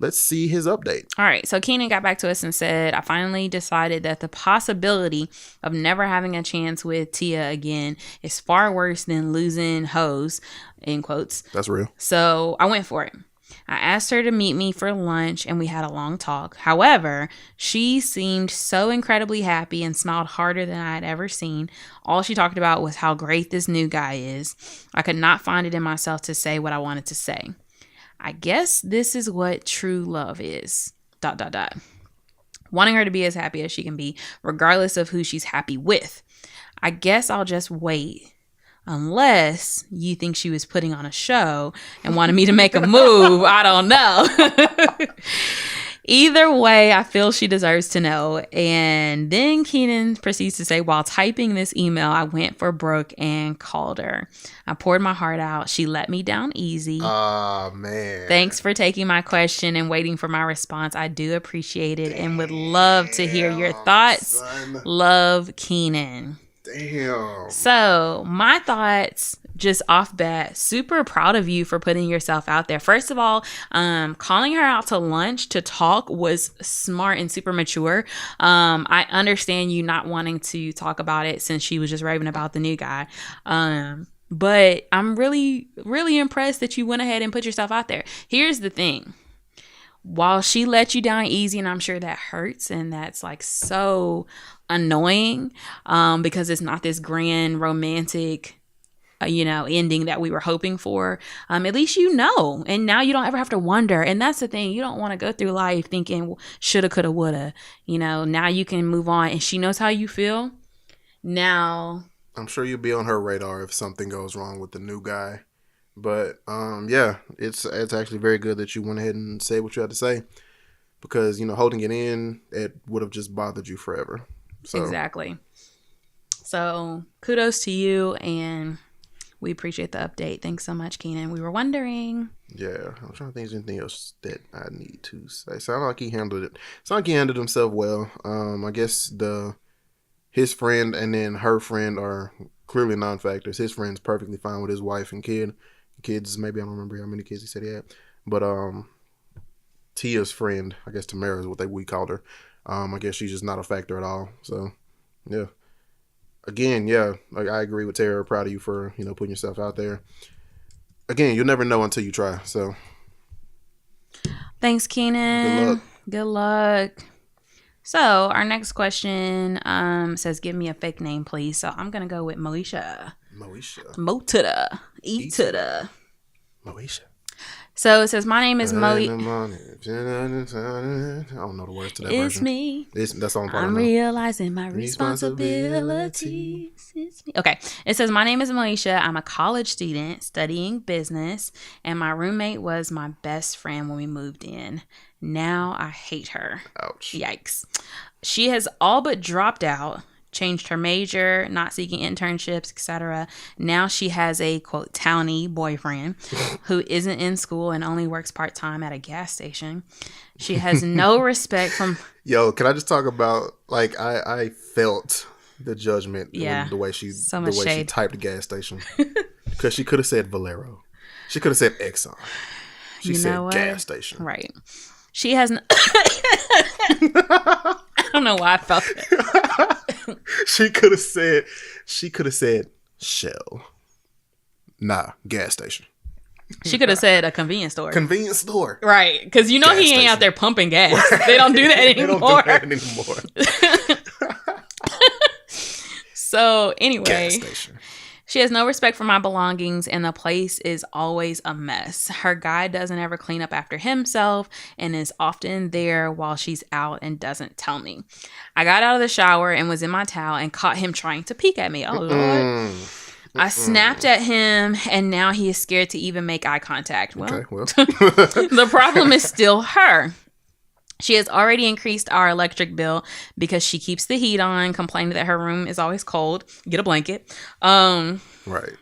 let's see his update. All right. So Keenan got back to us and said, I finally decided that the possibility of never having a chance with Tia again is far worse than losing hoes, in quotes. That's real. So I went for it. I asked her to meet me for lunch and we had a long talk. However, she seemed so incredibly happy and smiled harder than I had ever seen. All she talked about was how great this new guy is. I could not find it in myself to say what I wanted to say. I guess this is what true love is. ... Wanting her to be as happy as she can be, regardless of who she's happy with. I guess I'll just wait. Unless you think she was putting on a show and wanted me to make a move. I don't know. Either way, I feel she deserves to know. And then Keenan proceeds to say, while typing this email, I went for Brooke and called her. I poured my heart out. She let me down easy. Oh, man. Thanks for taking my question and waiting for my response. I do appreciate it and would love to hear your thoughts. Son. Love, Keenan. Damn. So my thoughts just off bat, super proud of you for putting yourself out there. First of all, calling her out to lunch to talk was smart and super mature. I understand you not wanting to talk about it since she was just raving about the new guy. But I'm really, really impressed that you went ahead and put yourself out there. Here's the thing. While she let you down easy, and I'm sure that hurts and that's like so annoying because it's not this grand romantic ending that we were hoping for, at least and now you don't ever have to wonder. And that's the thing, you don't want to go through life thinking shoulda, coulda, woulda. Now you can move on and she knows how you feel. Now I'm sure you'll be on her radar if something goes wrong with the new guy. But yeah, it's actually very good that you went ahead and said what you had to say, because holding it in, it would have just bothered you forever. So. Exactly. So kudos to you, and we appreciate the update. Thanks so much, Keenan. We were wondering. Yeah, I'm trying to think if there's anything else that I need to say. Sound like he handled it. Sound like he handled himself well. I guess his friend and then her friend are clearly non-factors. His friend's perfectly fine with his wife and kids. Maybe I don't remember how many kids he said he had, but Tia's friend, I guess Tamara is what we called her. I guess she's just not a factor at all. So yeah, again, yeah, like I agree with Tara. Proud of you for putting yourself out there. Again, you'll never know until you try. So thanks, Keenan. Good luck. So our next question says, give me a fake name, please. So I'm going to go with Moesha. Moesha. Mo to the. E to the. Moesha. So it says, my name is Mo. I don't know the words to that It's version. me. That's the only part I'm I know. realizing my responsibilities. It's me. Okay. It says, my name is Moesha. I'm a college student studying business, and my roommate was my best friend when we moved in. Now I hate her. Ouch. Yikes. She has all but dropped out, changed her major, not seeking internships, etc. Now she has a, quote, townie boyfriend who isn't in school and only works part-time at a gas station. She has no respect from... Yo, can I just talk about, like, I felt the judgment in the way she she typed gas station. Because she could have said Valero. She could have said Exxon. She said gas station. Right. She has I don't know why I felt that. She could have said Shell. Nah, gas station. She could have said a convenience store. Convenience store. Right. Because he ain't station. out there pumping gas. They don't do that anymore. They don't do that anymore. So anyway. Gas station. She has no respect for my belongings, and the place is always a mess. Her guy doesn't ever clean up after himself and is often there while she's out and doesn't tell me. I got out of the shower and was in my towel and caught him trying to peek at me. Oh, Lord. I snapped at him, and now he is scared to even make eye contact. Well, okay, well. The problem is still her. She has already increased our electric bill because she keeps the heat on, complaining that her room is always cold. Get a blanket. Right.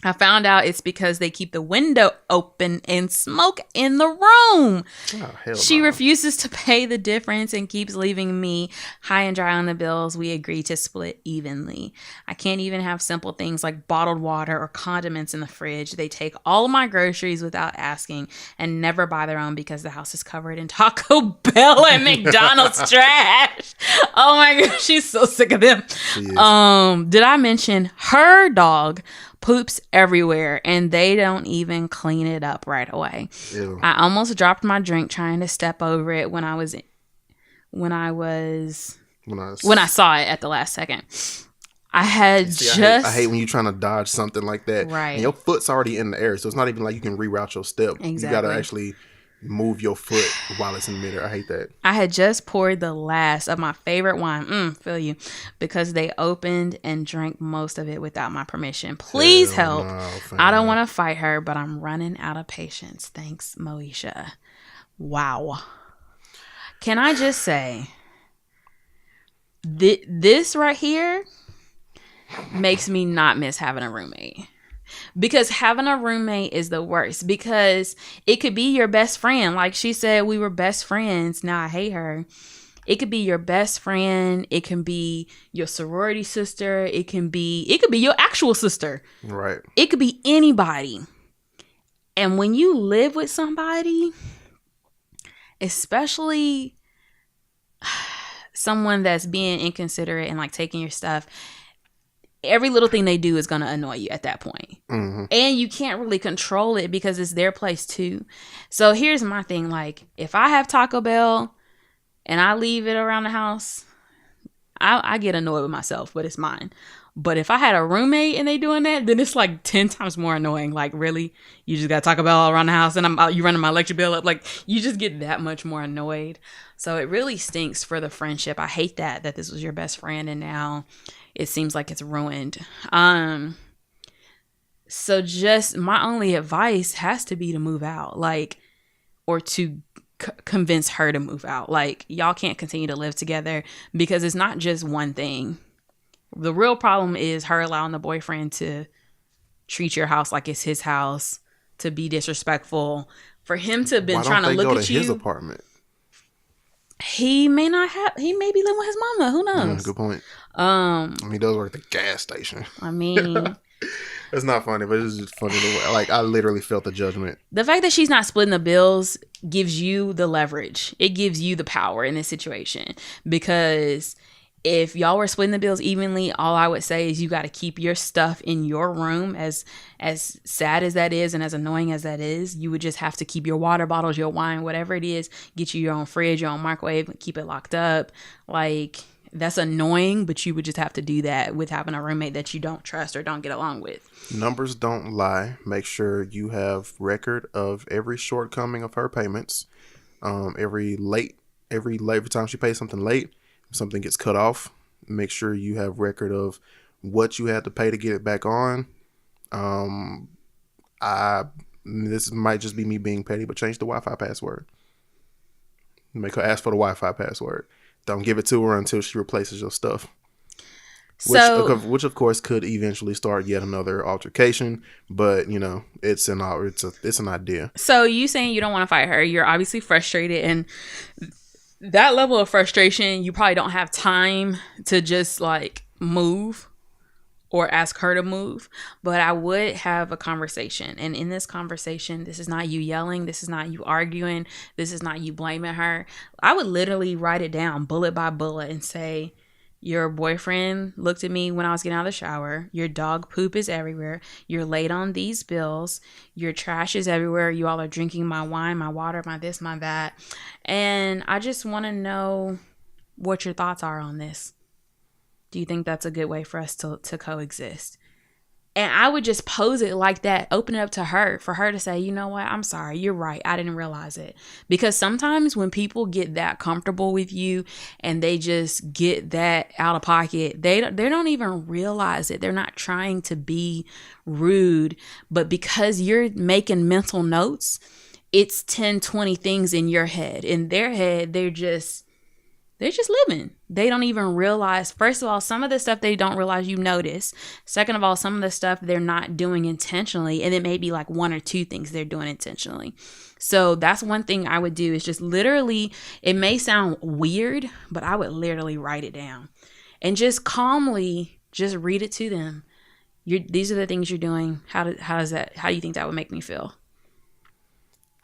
I found out it's because they keep the window open and smoke in the room. Oh, hell She no. refuses to pay the difference and keeps leaving me high and dry on the bills we agreed to split evenly. I can't even have simple things like bottled water or condiments in the fridge. They take all of my groceries without asking and never buy their own because the house is covered in Taco Bell and McDonald's trash. Oh my gosh, she's so sick of them. Did I mention her dog poops everywhere and they don't even clean it up right away? Ew. I almost dropped my drink trying to step over it when I saw it at the last second. I hate when you're trying to dodge something like that. Right. And your foot's already in the air, so it's not even like you can reroute your step. Exactly. You got to actually move your foot while it's in midair. I hate that. I had just poured the last of my favorite wine, feel you, because they opened and drank most of it without my permission. Please help. I don't want to fight her, but I'm running out of patience. Thanks, Moesha. Wow. Can I just say, this right here makes me not miss having a roommate. Because having a roommate is the worst, because it could be your best friend. Like she said, we were best friends. Now I hate her. It could be your best friend. It can be your sorority sister. It could be your actual sister. Right. It could be anybody. And when you live with somebody, especially someone that's being inconsiderate and like taking your stuff, every little thing they do is going to annoy you at that point. Mm-hmm. And you can't really control it because it's their place too. So here's my thing. Like, if I have Taco Bell and I leave it around the house, I get annoyed with myself, but it's mine. But if I had a roommate and they doing that, then it's like 10 times more annoying. Like, really? You just got Taco Bell all around the house and you running my electric bill up. Like, you just get that much more annoyed. So it really stinks for the friendship. I hate that this was your best friend and now it seems like it's ruined. So just my only advice has to be to move out, like, or to convince her to move out. Like, y'all can't continue to live together because it's not just one thing. The real problem is her allowing the boyfriend to treat your house like it's his house, to be disrespectful, for him to have been trying to look at you. His apartment. He may be living with his mama. Who knows? Good point. He does work at the gas station. I mean, it's not funny, but it's just funny. Like, I literally felt the judgment. The fact that she's not splitting the bills gives you the leverage. It gives you the power in this situation, because if y'all were splitting the bills evenly, all I would say is you got to keep your stuff in your room. As sad as that is and as annoying as that is, you would just have to keep your water bottles, your wine, whatever it is, get you your own fridge, your own microwave, keep it locked up. Like, That's annoying, but you would just have to do that with having a roommate that you don't trust or don't get along with. Numbers don't lie. Make sure you have record of every shortcoming of her payments. Every time she pays something late, if something gets cut off, make sure you have record of what you had to pay to get it back on. This might just be me being petty, but change the Wi-Fi password. Make her ask for the Wi-Fi password. Don't give it to her until she replaces your stuff. Which of course could eventually start yet another altercation, but it's an idea. So you saying you don't want to fight her? You're obviously frustrated, and that level of frustration, you probably don't have time to just like move or ask her to move. But I would have a conversation, and in this conversation, this is not you yelling, this is not you arguing, this is not you blaming her. I would literally write it down bullet by bullet and say, your boyfriend looked at me when I was getting out of the shower. Your dog poop is everywhere. You're late on these bills. Your trash is everywhere. You all are drinking my wine, my water, my this, my that. And I just want to know what your thoughts are on this. Do you think that's a good way for us to coexist? And I would just pose it like that, open it up to her, for her to say, you know what, I'm sorry, you're right, I didn't realize it. Because sometimes when people get that comfortable with you and they just get that out of pocket, they don't even realize it. They're not trying to be rude, but because you're making mental notes, it's 10, 20 things in your head. In their head, they're just living. They don't even realize, first of all, some of the stuff they don't realize you notice. Second of all, some of the stuff they're not doing intentionally. And it may be like one or two things they're doing intentionally. So that's one thing I would do is just literally, it may sound weird, but I would literally write it down and just calmly just read it to them. These are the things you're doing. How do you think that would make me feel?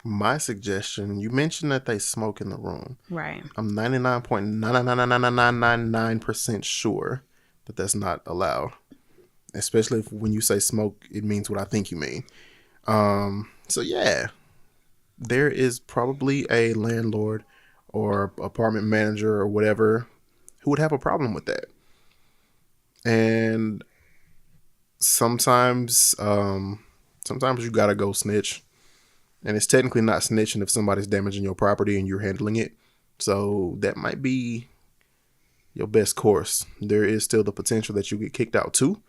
My suggestion, you mentioned that they smoke in the room. Right. I'm 99.99999% sure that that's not allowed. Especially when you say smoke, it means what I think you mean. So yeah, there is probably a landlord or apartment manager or whatever who would have a problem with that. And sometimes you gotta go snitch. And it's technically not snitching if somebody's damaging your property and you're handling it. So that might be your best course. There is still the potential that you get kicked out too.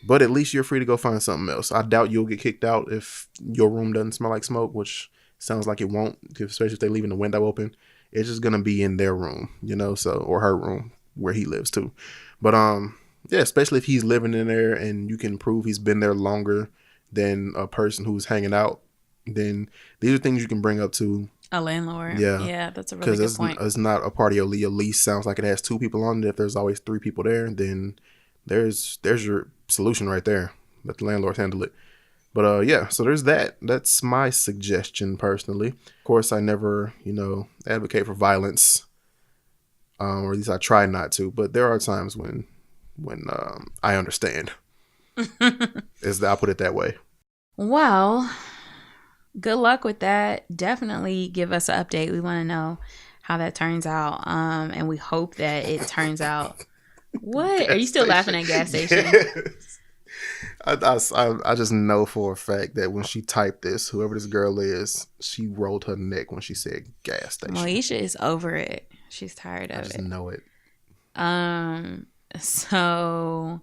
But at least you're free to go find something else. I doubt you'll get kicked out if your room doesn't smell like smoke, which sounds like it won't, especially if they're leaving the window open. It's just going to be in their room, or her room where he lives too. But yeah, especially if he's living in there and you can prove he's been there longer than a person who's hanging out. Then these are things you can bring up to a landlord. Yeah, that's a really good point. It's not a part of your lease. Sounds like it has 2 people on it. If there's always 3 people there, then there's your solution right there. Let the landlord handle it. But yeah, so there's that. That's my suggestion personally. Of course, I never advocate for violence, or at least I try not to. But there are times when I understand. I'll put it that way. Well, good luck with that. Definitely give us an update. We want to know how that turns out. And we hope that it turns out. What? Are you still laughing at gas station? Yes. I just know for a fact that when she typed this, whoever this girl is, she rolled her neck when she said gas station. Moesha is over it. She's tired of it. I just know it. So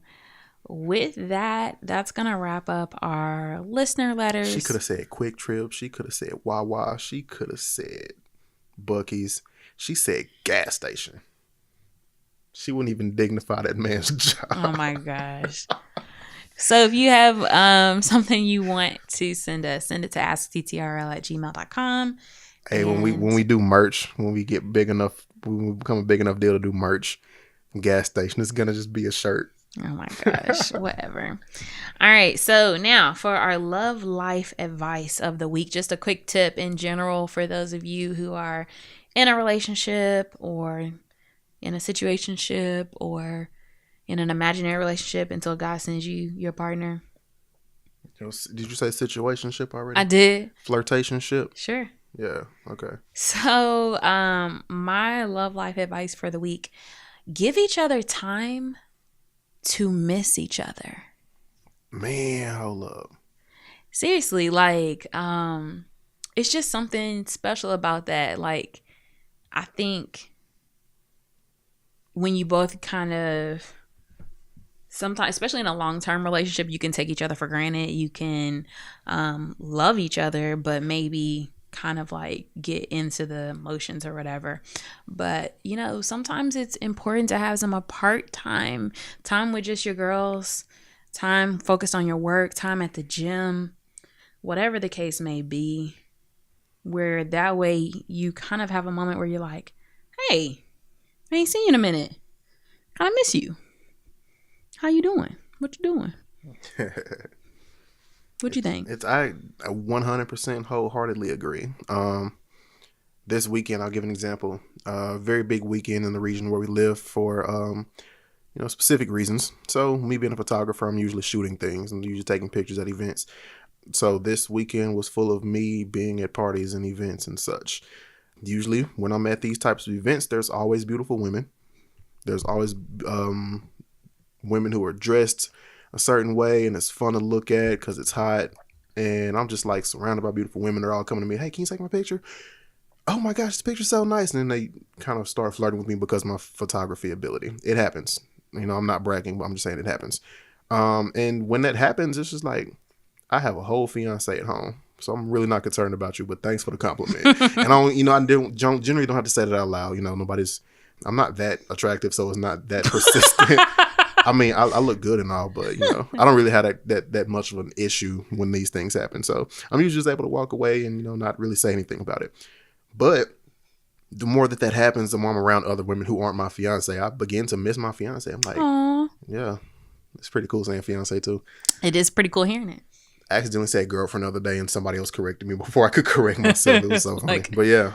with that, that's going to wrap up our listener letters. She could have said Quick Trip. She could have said Wawa. She could have said Buc-ee's. She said gas station. She wouldn't even dignify that man's job. Oh my gosh. So if you have something you want to send us, send it to askTTRL@gmail.com. Hey, when we do merch, when we get big enough, when we become a big enough deal to do merch, gas station, it's going to just be a shirt. Oh my gosh, whatever. All right, so now for our love life advice of the week, just a quick tip in general for those of you who are in a relationship or in a situationship or in an imaginary relationship until God sends you your partner. Did you say situationship already? I did. Flirtationship? Sure. Yeah, okay. So my love life advice for the week give each other time to miss each other. Man, hold up. Seriously, like, it's just something special about that. Like, I think when you both kind of, sometimes, especially in a long-term relationship, you can take each other for granted. You can love each other, but maybe kind of like get into the emotions or whatever. But, you know, sometimes it's important to have some apart time with just your girls, time focused on your work, time at the gym, whatever the case may be, where that way you kind of have a moment where you're like, hey, I ain't seen you in a minute. Kind of miss you. How you doing? What you doing? What you think? I 100% wholeheartedly agree. This weekend, I'll give an example. Very big weekend in the region where we live for specific reasons. So me being a photographer, I'm usually shooting things and usually taking pictures at events. So this weekend was full of me being at parties and events and such. Usually when I'm at these types of events, there's always beautiful women. There's always women who are dressed a certain way and it's fun to look at because it's hot. And I'm just like surrounded by beautiful women. They're all coming to me. Hey, can you take my picture? Oh my gosh, this picture's so nice. And then they kind of start flirting with me because of my photography ability. It happens. You know, I'm not bragging, but I'm just saying it happens. And when that happens, it's just like, I have a whole fiance at home, so I'm really not concerned about you. But thanks for the compliment. And I generally don't have to say that out loud. You know, I'm not that attractive, so it's not that persistent. I mean, I look good and all, but I don't really have that much of an issue when these things happen. So I'm usually just able to walk away and not really say anything about it. But the more that happens, the more I'm around other women who aren't my fiance, I begin to miss my fiance. I'm like, aww. Yeah, it's pretty cool saying fiance too. It is pretty cool hearing it. I accidentally said girlfriend the other day and somebody else corrected me before I could correct myself. It was so funny. But yeah,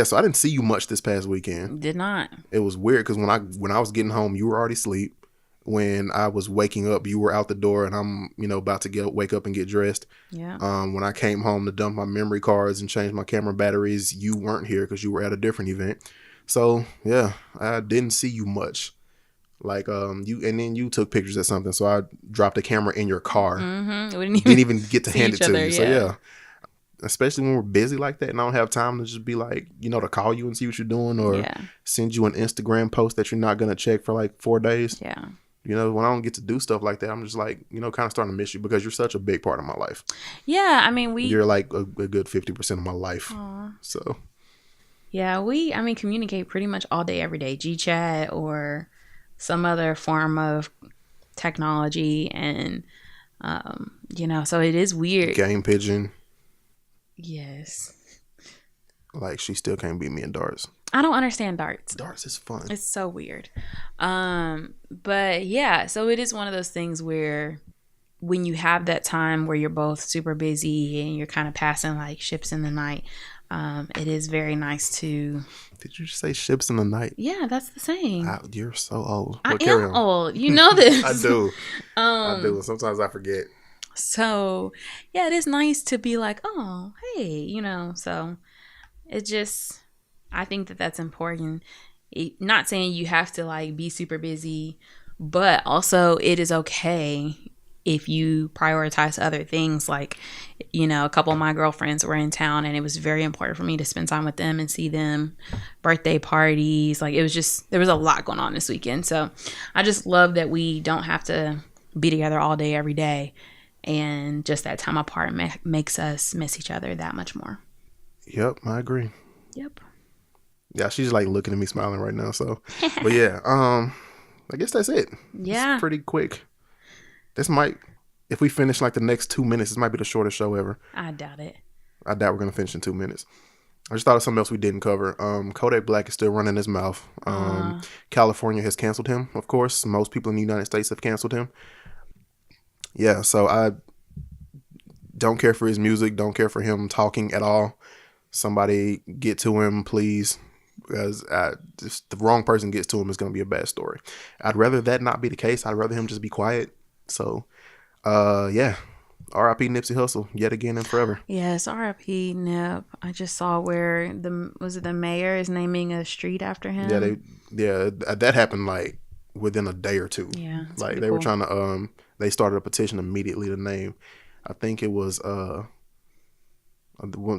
so I didn't see you much this past weekend. Did not. It was weird because when I was getting home, you were already asleep. When I was waking up, you were out the door and I'm, about to wake up and get dressed. Yeah. When I came home to dump my memory cards and change my camera batteries, you weren't here because you were at a different event. So yeah, I didn't see you much. Like and then you took pictures of something, so I dropped a camera in your car. Mm-hmm. We didn't even get to hand it to you. Yeah. So yeah, especially when we're busy like that, and I don't have time to just be like, to call you and see what you're doing, or send you an Instagram post that you're not gonna check for like 4 days. Yeah. When I don't get to do stuff like that, I'm just like, kind of starting to miss you because you're such a big part of my life. Yeah, I mean, you're like a good 50% of my life. Aww. So. Yeah, we communicate pretty much all day, every day, G-chat or some other form of technology, and so it is weird. Game pigeon. Yes. Like, she still can't beat me in darts. I don't understand darts. Darts is fun. It's so weird. But yeah, so it is one of those things where when you have that time where you're both super busy and you're kind of passing like ships in the night, it is very nice to. Did you just say ships in the night? Yeah, that's the saying. You're so old. I am old. You know this. I do. I do. Sometimes I forget. So yeah, it is nice to be like, oh, hey, so it just, I think that's important. Not saying you have to like be super busy, but also it is okay if you prioritize other things. Like, a couple of my girlfriends were in town and it was very important for me to spend time with them and see them, birthday parties. Like, it was just, there was a lot going on this weekend. So I just love that we don't have to be together all day, every day. And just that time apart makes us miss each other that much more. Yep, I agree. Yep. Yeah, she's like looking at me smiling right now. So, but yeah, I guess that's it. Yeah. It's pretty quick. This might, if we finish like the next 2 minutes, this might be the shortest show ever. I doubt it. I doubt we're going to finish in 2 minutes. I just thought of something else we didn't cover. Kodak Black is still running his mouth. California has canceled him, of course. Most people in the United States have canceled him. Yeah, so I don't care for his music, don't care for him talking at all. Somebody get to him, please. Because if the wrong person gets to him, it's going to be a bad story. I'd rather that not be the case. I'd rather him just be quiet. So, yeah. R.I.P. Nipsey Hussle yet again and forever. Yes, R.I.P. Nip. I just saw where the mayor is naming a street after him. That happened like within a day or two. Yeah, like they were trying to they started a petition immediately to name. I think it was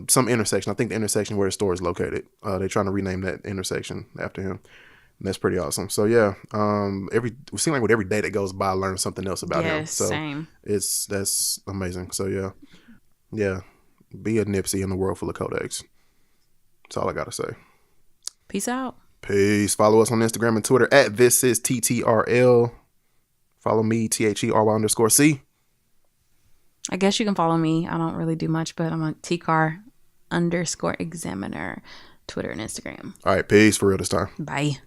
some intersection. I think the intersection where the store is located. They're trying to rename that intersection after him. And that's pretty awesome. So yeah, it seems like with every day that goes by, I learn something else about him. So same. That's amazing. So yeah, be a Nipsey in the world full of Kodaks. That's all I gotta say. Peace out. Peace. Follow us on Instagram and Twitter at ThisIsTTRL. Follow me, THERY_C. I guess you can follow me. I don't really do much, but I'm on TCAR_examiner, Twitter and Instagram. All right, peace for real this time. Bye.